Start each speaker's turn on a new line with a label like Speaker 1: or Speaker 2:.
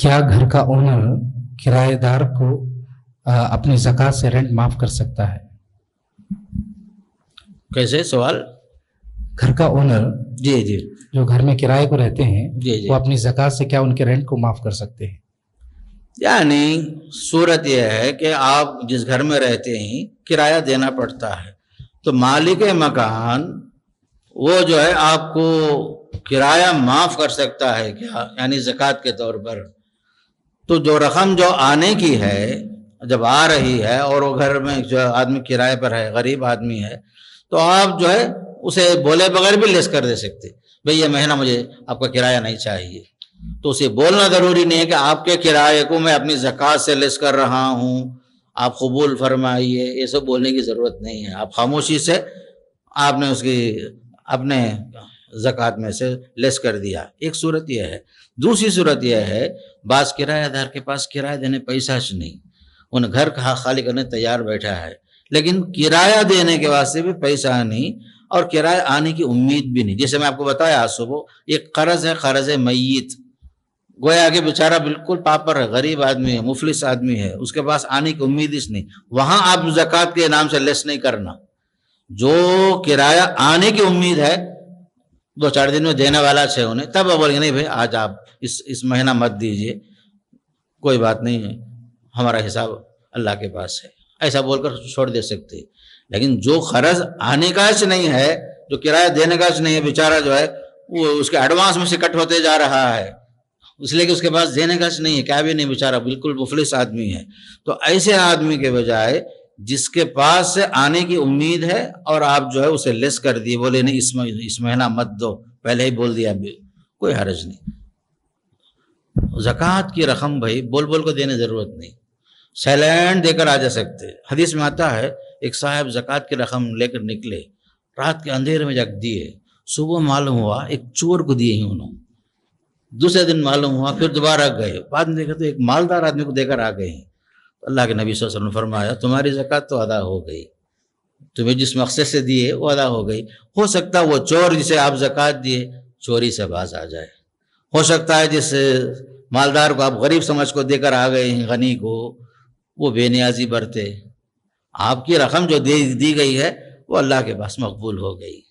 Speaker 1: क्या घर का ओनर किराएदार को अपनी ज़कात से रेंट माफ़ कर सकता है?
Speaker 2: कैसे सवाल?
Speaker 1: घर का ओनर
Speaker 2: जी जी
Speaker 1: जो घर में किराए को रहते हैं
Speaker 2: जी जी
Speaker 1: वो अपनी ज़कात से क्या उनके रेंट को माफ़ कर सकते हैं?
Speaker 2: यानी सूरत यह है कि आप जिस घर में रहते हैं किराया देना पड़ता है, तो मालिक मकान वो जो है आपको किराया माफ़ कर सकता है क्या, यानी ज़कात के तौर पर। तो जो रकम जो आने की है, जब आ रही है और वो घर में जो आदमी किराए पर है, गरीब आदमी है, तो आप जो है उसे बोले बगैर भी लेस कर दे सकते, भाई ये महीना मुझे आपका किराया नहीं चाहिए। तो उसे बोलना ज़रूरी नहीं है कि आपके किराए को मैं अपनी ज़कात से लेस कर रहा हूँ, आप कबूल फरमाइए, ये सब बोलने की ज़रूरत नहीं है। आप खामोशी से आपने उसकी अपने ज़कात में से लेस कर दिया। एक सूरत यह है। दूसरी सूरत यह है, बास किराएदार के पास किराया देने पैसा नहीं, उन घर का खाली करने तैयार बैठा है, लेकिन किराया देने के वास्ते भी पैसा नहीं और किराया आने की उम्मीद भी नहीं। जैसे मैं आपको बताया आज सुबह, एक कर्ज है, कर्ज मैयत, गोया कि बेचारा बिल्कुल पापर है, गरीब आदमी है, मुफलिस आदमी है, उसके पास आने की उम्मीद ही नहीं। वहां आप ज़कात के नाम से लेस नहीं करना। जो किराया आने की उम्मीद है, 2-4 दिन में देने वाला है उन्हें, तब आप बोलेंगे नहीं भाई आज आप इस महीना मत दीजिए, कोई बात नहीं है, हमारा हिसाब अल्लाह के पास है, ऐसा बोलकर छोड़ दे सकते हैं। लेकिन जो खर्च आने का नहीं है, जो किराया देने का नहीं है, बेचारा जो है वो उसके एडवांस में से कट होते जा रहा है, इसलिए कि उसके पास देने का नहीं है, क्या भी नहीं, बेचारा बिल्कुल मुफलिस आदमी है। तो ऐसे आदमी के बजाय जिसके पास से आने की उम्मीद है और आप जो है उसे लेस कर दिए, बोले नहीं इस महीना मत दो, पहले ही बोल दिया, कोई हर्ज नहीं। ज़कात की रकम भाई बोल बोल को देने ज़रूरत नहीं, साइलेंट देकर आ जा सकते। हदीस में आता है, एक साहब ज़कात की रकम लेकर निकले, रात के अंधेरे में जग दिए, सुबह मालूम हुआ एक चोर को दिए ही उन्होंने, दूसरे दिन मालूम हुआ फिर दोबारा गए, बाद में देखा तो एक मालदार आदमी को देकर आ गए। तो अल्लाह के नबी सल्लल्लाहु अलैहि वसल्लम ने फरमाया, तुम्हारी ज़कात तो अदा हो गई, तुम्हें जिस मकसद से दिए वो अदा हो गई। हो सकता है वो चोर जिसे आप ज़कात दिए चोरी से बाज आ जाए, हो सकता है जिस मालदार को आप गरीब समझ को देकर आ गए हैं, गनी को, वो बेनियाजी बरते। आपकी रकम जो दी गई है वो अल्लाह के पास मकबूल हो गई।